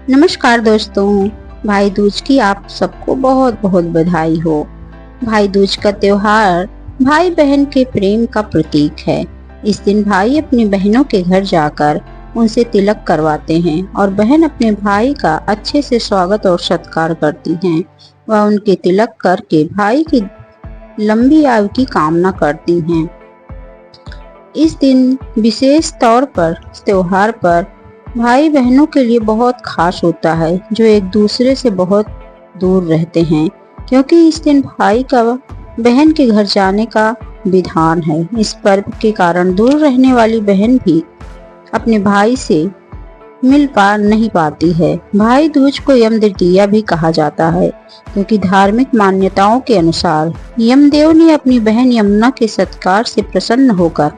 नमस्कार दोस्तों, भाई दूज की आप सबको बहुत बहुत बधाई हो। भाई दूज का त्योहार भाई बहन के प्रेम का प्रतीक है। इस दिन भाई अपनी बहनों के घर जाकर उनसे तिलक करवाते हैं और बहन अपने भाई का अच्छे से स्वागत और सत्कार करती हैं। वह उनके तिलक करके भाई की लंबी आयु की कामना करती हैं। इस दिन विशेष तौर पर त्योहार पर भाई बहनों के लिए बहुत खास होता है, जो एक दूसरे से बहुत दूर रहते हैं, क्योंकि इस दिन भाई का बहन के घर जाने का विधान है। इस पर्व के कारण दूर रहने वाली बहन भी अपने भाई से मिल पा नहीं पाती है। भाई दूज को यम द्वितीया भी कहा जाता है, क्योंकि धार्मिक मान्यताओं के अनुसार यमदेव ने अपनी बहन यमुना के सत्कार से प्रसन्न होकर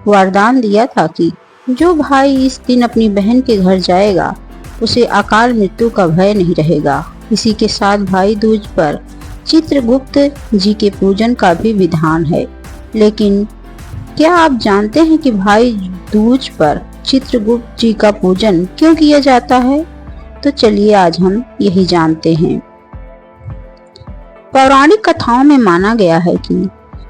वरदान दिया था कि जो भाई इस दिन अपनी बहन के घर जाएगा उसे अकाल मृत्यु का भय नहीं रहेगा। इसी के साथ भाई दूज पर चित्रगुप्त जी के पूजन का भी विधान है। लेकिन क्या आप जानते हैं कि भाई दूज पर चित्रगुप्त जी का पूजन क्यों किया जाता है? तो चलिए आज हम यही जानते हैं। पौराणिक कथाओं में माना गया है कि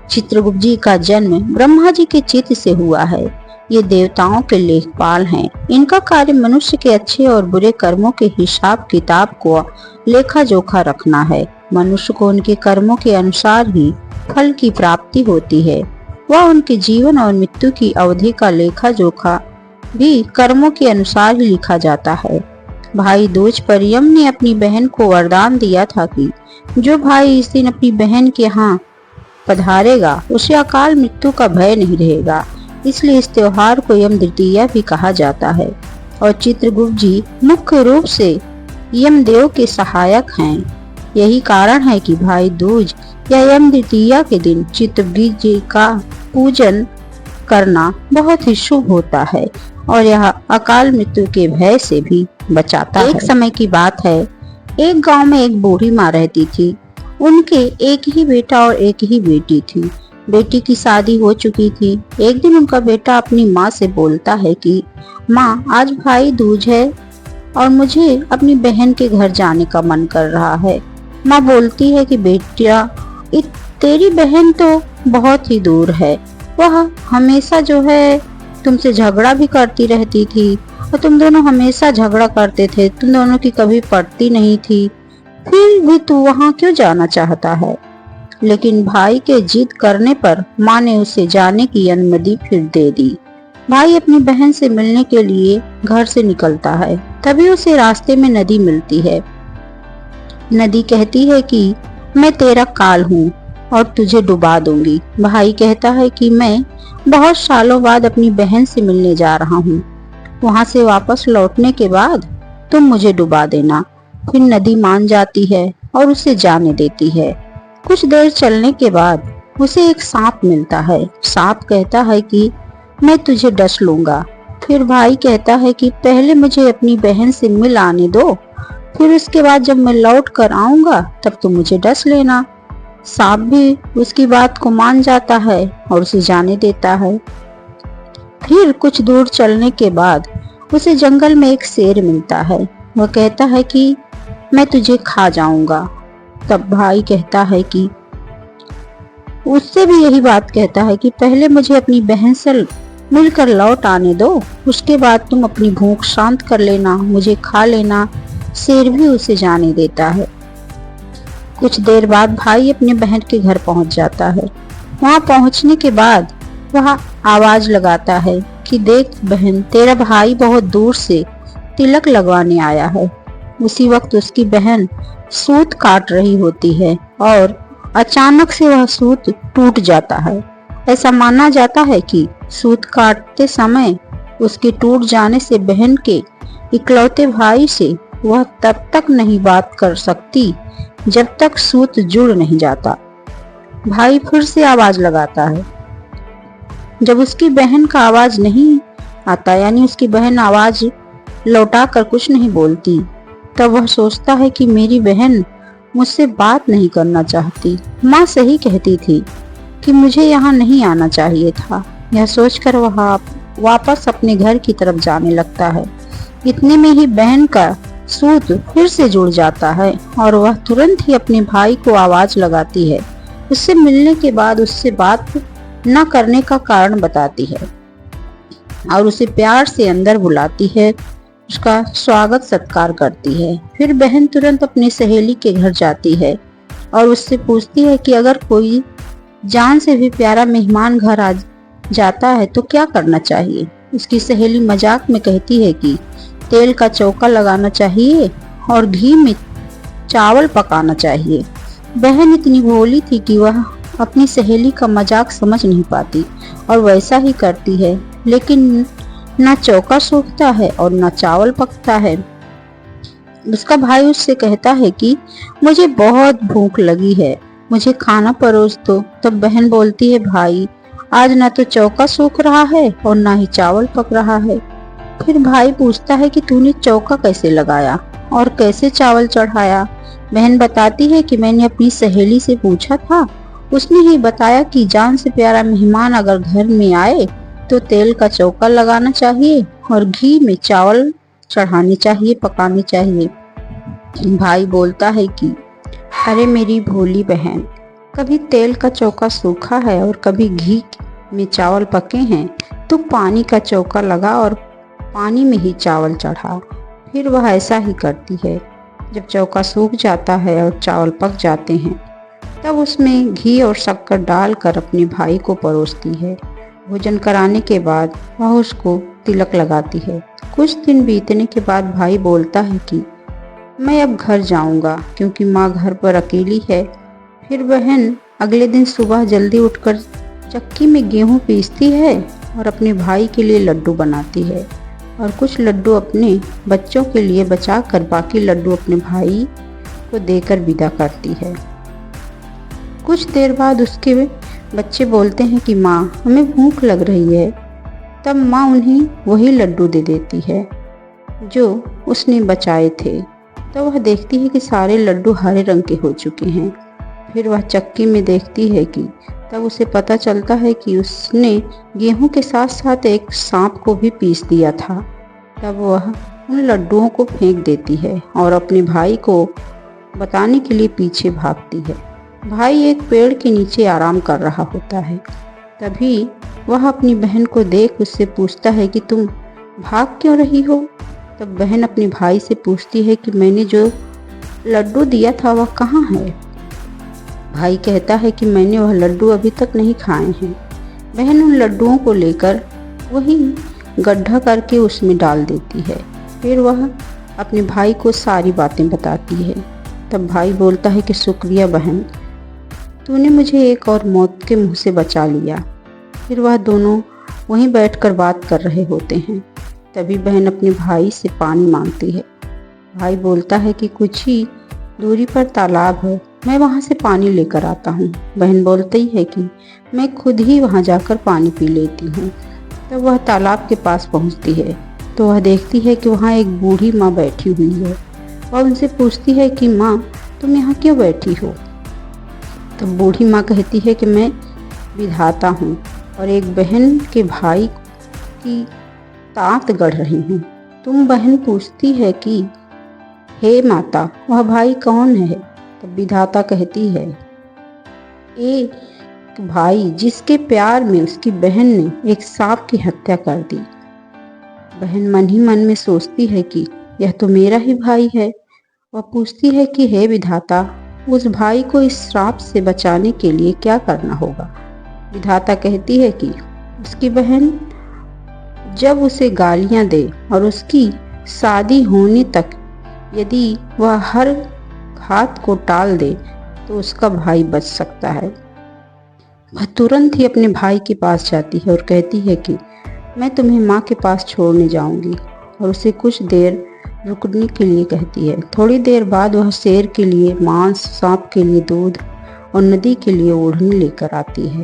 चित्रगुप्त जी का जन्म ब्रह्मा जी के चित्त से हुआ है। ये देवताओं के लेखपाल हैं। इनका कार्य मनुष्य के अच्छे और बुरे कर्मों के हिसाब किताब को लेखा जोखा रखना है। मनुष्य को उनके कर्मों के अनुसार ही फल की प्राप्ति होती है। वह उनके जीवन और मृत्यु की अवधि का लेखा जोखा भी कर्मों के अनुसार ही लिखा जाता है। भाई दूज पर यम ने अपनी बहन को वरदान दिया था कि जो भाई इस दिन अपनी बहन के यहाँ पधारेगा उसे अकाल मृत्यु का भय नहीं रहेगा। इसलिए इस त्योहार को यम द्वितीया भी कहा जाता है। और चित्रगुप्त जी मुख्य रूप से यमदेव के सहायक हैं। यही कारण है कि भाई दूज या यम द्वितीया के दिन चित्रगुप्त जी का पूजन करना बहुत ही शुभ होता है और यह अकाल मृत्यु के भय से भी बचाता है। एक समय की बात है, एक गांव में एक बूढ़ी माँ रहती थी। उनके एक ही बेटा और एक ही बेटी थी। बेटी की शादी हो चुकी थी। एक दिन उनका बेटा अपनी माँ से बोलता है कि माँ, आज भाई दूज है और मुझे अपनी बहन के घर जाने का मन कर रहा है। माँ बोलती है कि बेटा, तेरी बहन तो बहुत ही दूर है। वह हमेशा जो है तुमसे झगड़ा भी करती रहती थी और तुम दोनों हमेशा झगड़ा करते थे। तुम दोनों की कभी पड़ती नहीं थी, फिर भी तू वहाँ क्यों जाना चाहता है? लेकिन भाई के जिद करने पर माँ ने उसे जाने की अनुमति फिर दे दी। भाई अपनी बहन से मिलने के लिए घर से निकलता है। तभी उसे रास्ते में नदी मिलती है। नदी कहती है कि मैं तेरा काल हूँ और तुझे डुबा दूंगी। भाई कहता है कि मैं बहुत सालों बाद अपनी बहन से मिलने जा रहा हूँ। वहाँ से वापस लौटने के बाद तुम मुझे डुबा देना। फिर नदी मान जाती है और उसे जाने देती है। कुछ देर चलने के बाद उसे एक सांप मिलता है। सांप कहता है कि मैं तुझे डस लूंगा। फिर भाई कहता है कि पहले मुझे अपनी बहन से मिल आने दो, फिर उसके बाद जब मैं लौट कर आऊंगा तब तुम मुझे डस लेना। सांप भी उसकी बात को मान जाता है और उसे जाने देता है। फिर कुछ दूर चलने के बाद उसे जंगल में एक शेर मिलता है। वह कहता है कि मैं तुझे खा जाऊंगा। तब भाई कहता है कि उससे भी यही बात कहता है कि पहले मुझे अपनी बहन से मिलकर लौट आने दो, उसके बाद तुम अपनी भूख शांत कर लेना, मुझे खा लेना। शेर भी उसे जाने देता है। कुछ देर बाद भाई अपने बहन के घर पहुंच जाता है। वहां पहुंचने के बाद वह आवाज लगाता है कि देख बहन, तेरा भाई बहुत दूर से तिलक लगवाने आया है। उसी वक्त उसकी बहन सूत काट रही होती है और अचानक से वह सूत टूट जाता है। ऐसा माना जाता है कि सूत काटते समय उसके टूट जाने से बहन के इकलौते भाई से वह तब तक नहीं बात कर सकती जब तक सूत जुड़ नहीं जाता। भाई फिर से आवाज लगाता है। जब उसकी बहन का आवाज नहीं आता, यानी उसकी बहन आवाज लौटाकर कुछ नहीं बोलती, तब वह सोचता है कि मेरी बहन मुझसे बात नहीं करना चाहती। माँ सही कहती थी कि मुझे यहाँ नहीं आना चाहिए था। यह सोचकर वह वापस अपने घर की तरफ जाने लगता है। इतने में ही बहन का सूत फिर से जुड़ जाता है और वह तुरंत ही अपने भाई को आवाज लगाती है। उससे मिलने के बाद उससे बात न करने का कारण बताती है और उसे प्यार से अंदर बुलाती है, उसका स्वागत सत्कार करती है। फिर बहन तुरंत अपनी सहेली के घर जाती है और उससे पूछती है कि अगर कोई जान से भी प्यारा मेहमान घर आ जाता है तो क्या करना चाहिए। उसकी सहेली मजाक में कहती है कि तेल का चौका लगाना चाहिए और घी में चावल पकाना चाहिए। बहन इतनी भोली थी कि वह अपनी सहेली का मजाक समझ नहीं पाती और वैसा ही करती है, लेकिन न चौका सूखता है और न चावल पकता है। उसका भाई उससे कहता है कि मुझे बहुत भूख लगी है, मुझे खाना परोस दो। तब बहन बोलती है, भाई आज ना तो चौका सूख रहा है और ना ही चावल पक रहा है। फिर भाई पूछता है कि तूने चौका कैसे लगाया और कैसे चावल चढ़ाया। बहन बताती है कि मैंने अपनी सहेली से पूछा था, उसने ही बताया कि जान से प्यारा मेहमान अगर घर में आए तो तेल का चौका लगाना चाहिए और घी में चावल चढ़ाने चाहिए, पकाने चाहिए। भाई बोलता है कि अरे मेरी भोली बहन, कभी तेल का चौका सूखा है और कभी घी में चावल पके हैं। तो पानी का चौका लगा और पानी में ही चावल चढ़ा। फिर वह ऐसा ही करती है। जब चौका सूख जाता है और चावल पक जाते हैं तब उसमें घी और शक्कर डालकर अपने भाई को परोसती है। भोजन कराने के बाद वह उसको तिलक लगाती है। कुछ दिन बीतने के बाद भाई बोलता है कि मैं अब घर जाऊंगा क्योंकि माँ घर पर अकेली है। फिर बहन अगले दिन सुबह जल्दी उठकर चक्की में गेहूं पीसती है और अपने भाई के लिए लड्डू बनाती है और कुछ लड्डू अपने बच्चों के लिए बचाकर बाकी लड्डू अपने भाई को देकर विदा करती है। कुछ देर बाद उसके बच्चे बोलते हैं कि माँ हमें भूख लग रही है। तब माँ उन्हें वही लड्डू दे देती है जो उसने बचाए थे। तब वह देखती है कि सारे लड्डू हरे रंग के हो चुके हैं। फिर वह चक्की में देखती है कि तब उसे पता चलता है कि उसने गेहूं के साथ साथ एक सांप को भी पीस दिया था। तब वह उन लड्डुओं को फेंक देती है और अपने भाई को बताने के लिए पीछे भागती है। भाई एक पेड़ के नीचे आराम कर रहा होता है। तभी वह अपनी बहन को देख उससे पूछता है कि तुम भाग क्यों रही हो। तब बहन अपने भाई से पूछती है कि मैंने जो लड्डू दिया था वह कहाँ है। भाई कहता है कि मैंने वह लड्डू अभी तक नहीं खाए हैं। बहन उन लड्डुओं को लेकर वही गड्ढा करके उसमें डाल देती है। फिर वह अपने भाई को सारी बातें बताती है। तब भाई बोलता है कि शुक्रिया बहन, तूने मुझे एक और मौत के मुंह से बचा लिया। फिर वह दोनों वहीं बैठकर बात कर रहे होते हैं। तभी बहन अपने भाई से पानी मांगती है। भाई बोलता है कि कुछ ही दूरी पर तालाब है, मैं वहां से पानी लेकर आता हूँ। बहन बोलती है कि मैं खुद ही वहां जाकर पानी पी लेती हूँ। तब वह तालाब के पास पहुँचती है तो वह देखती है कि वहाँ एक बूढ़ी माँ बैठी हुई है और उनसे पूछती है कि माँ तुम यहाँ क्यों बैठी हो। तो बूढ़ी माँ कहती है कि मैं विधाता हूँ और एक बहन के भाई की तात गढ़ रही हूँ। तुम बहन पूछती है कि हे माता वह भाई कौन है। तब विधाता कहती है एक भाई जिसके प्यार में उसकी बहन ने एक सांप की हत्या कर दी। बहन मन ही मन में सोचती है कि यह तो मेरा ही भाई है। वह पूछती है कि हे विधाता उस भाई को इस श्राप से बचाने के लिए क्या करना होगा। विधाता कहती है कि उसकी बहन जब उसे गालियां दे और उसकी शादी होने तक यदि वह हर घात को टाल दे तो उसका भाई बच सकता है। वह तुरंत ही अपने भाई के पास जाती है और कहती है कि मैं तुम्हें माँ के पास छोड़ने जाऊंगी और उसे कुछ देर रुकने के लिए कहती है। थोड़ी देर बाद वह शेर के लिए मांस, सांप के लिए दूध और नदी के लिए ओढ़नी लेकर आती है।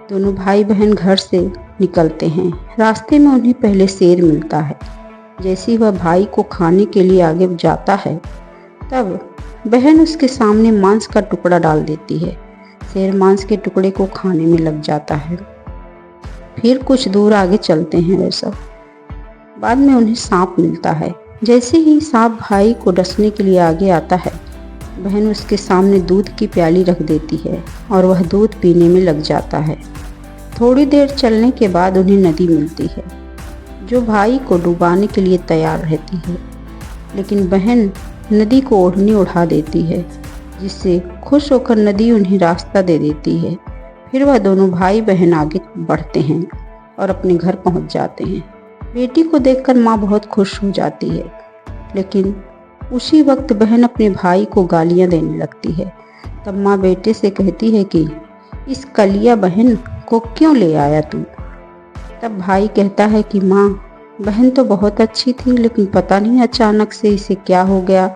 दोनों भाई बहन घर से निकलते हैं। रास्ते में उन्हें पहले शेर मिलता है। जैसे ही वह भाई को खाने के लिए आगे जाता है तब बहन उसके सामने मांस का टुकड़ा डाल देती है। शेर मांस के टुकड़े को खाने में लग जाता है। फिर कुछ दूर आगे चलते हैं वे सब। बाद में उन्हें सांप मिलता है। जैसे ही सांप भाई को डसने के लिए आगे आता है, बहन उसके सामने दूध की प्याली रख देती है और वह दूध पीने में लग जाता है। थोड़ी देर चलने के बाद उन्हें नदी मिलती है, जो भाई को डुबाने के लिए तैयार रहती है, लेकिन बहन नदी को ओढ़नी उड़ा देती है, जिससे खुश होकर नदी उन्हें रास्ता दे देती है। फिर वह दोनों भाई बहन आगे बढ़ते हैं और अपने घर पहुंच जाते हैं। बेटी को देखकर माँ बहुत खुश हो जाती है, लेकिन उसी वक्त बहन अपने भाई को गालियाँ देने लगती है। तब माँ बेटे से कहती है कि इस कलिया बहन को क्यों ले आया तू। तब भाई कहता है कि माँ, बहन तो बहुत अच्छी थी, लेकिन पता नहीं अचानक से इसे क्या हो गया।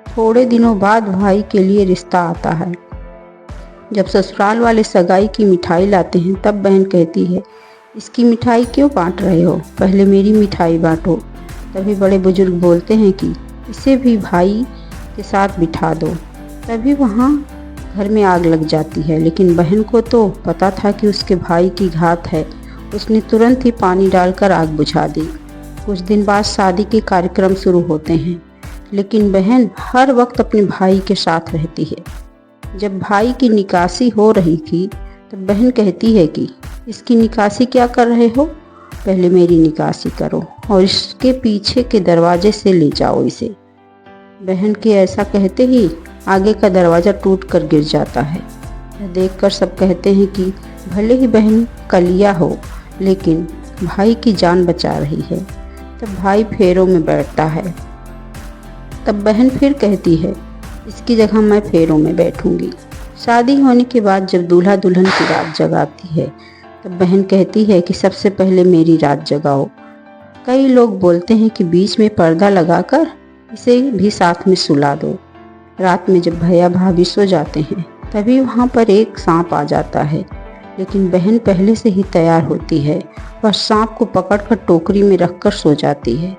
थोड़े दिनों बाद भाई के लिए रिश्ता आता है। जब ससुराल वाले सगाई की मिठाई लाते हैं, तब बहन कहती है, इसकी मिठाई क्यों बांट रहे हो, पहले मेरी मिठाई बांटो। तभी बड़े बुजुर्ग बोलते हैं कि इसे भी भाई के साथ बिठा दो। तभी वहाँ घर में आग लग जाती है, लेकिन बहन को तो पता था कि उसके भाई की घात है। उसने तुरंत ही पानी डालकर आग बुझा दी। कुछ दिन बाद शादी के कार्यक्रम शुरू होते हैं, लेकिन बहन हर वक्त अपने भाई के साथ रहती है। जब भाई की निकासी हो रही थी, तब बहन कहती है कि इसकी निकासी क्या कर रहे हो, पहले मेरी निकासी करो और इसके पीछे के दरवाजे से ले जाओ इसे। बहन के ऐसा कहते ही आगे का दरवाज़ा टूटकर गिर जाता है। यह देखकर सब कहते हैं कि भले ही बहन कलिया हो, लेकिन भाई की जान बचा रही है। तब भाई फेरों में बैठता है। तब बहन फिर कहती है, इसकी जगह मैं फेरों में बैठूंगी। शादी होने के बाद जब दूल्हा दुल्हन की रात जगाती है, तब बहन कहती है कि सबसे पहले मेरी रात जगाओ। कई लोग बोलते हैं कि बीच में पर्दा लगाकर इसे भी साथ में सुला दो। रात में जब भैया भाभी सो जाते हैं, तभी वहाँ पर एक सांप आ जाता है, लेकिन बहन पहले से ही तैयार होती है। वह सांप को पकड़कर टोकरी में रखकर सो जाती है।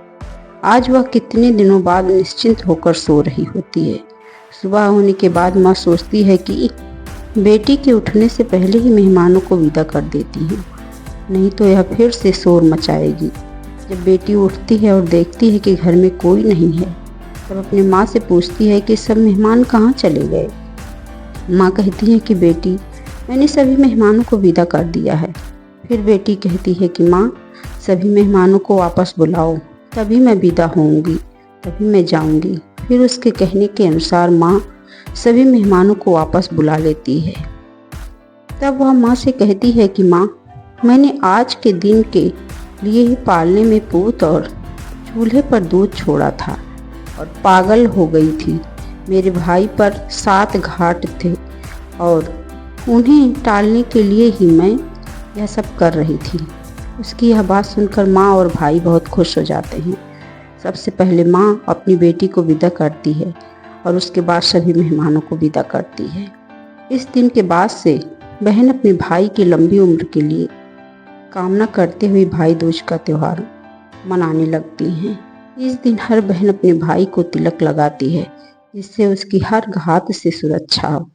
आज वह कितने दिनों बाद निश्चिंत होकर सो रही होती है। सुबह होने के बाद माँ सोचती है कि बेटी के उठने से पहले ही मेहमानों को विदा कर देती हूँ, नहीं तो यह फिर से शोर मचाएगी। जब बेटी उठती है और देखती है कि घर में कोई नहीं है, तब अपनी माँ से पूछती है कि सब मेहमान कहाँ चले गए। माँ कहती है कि बेटी, मैंने सभी मेहमानों को विदा कर दिया है। फिर बेटी कहती है कि माँ, सभी मेहमानों को वापस बुलाओ, तभी मैं विदा होऊंगी, तभी मैं जाऊंगी। फिर उसके कहने के अनुसार माँ सभी मेहमानों को वापस बुला लेती है। तब वह माँ से कहती है कि माँ, मैंने आज के दिन के लिए ही पालने में पूत और चूल्हे पर दूध छोड़ा था और पागल हो गई थी। मेरे भाई पर 7 घाट थे और उन्हें टालने के लिए ही मैं यह सब कर रही थी। उसकी यह बात सुनकर माँ और भाई बहुत खुश हो जाते हैं। सबसे पहले माँ अपनी बेटी को विदा करती है और उसके बाद सभी मेहमानों को विदा करती है। इस दिन के बाद से बहन अपने भाई की लंबी उम्र के लिए कामना करते हुए भाई दूज का त्यौहार मनाने लगती हैं। इस दिन हर बहन अपने भाई को तिलक लगाती है, जिससे उसकी हर घात से सुरक्षा हो।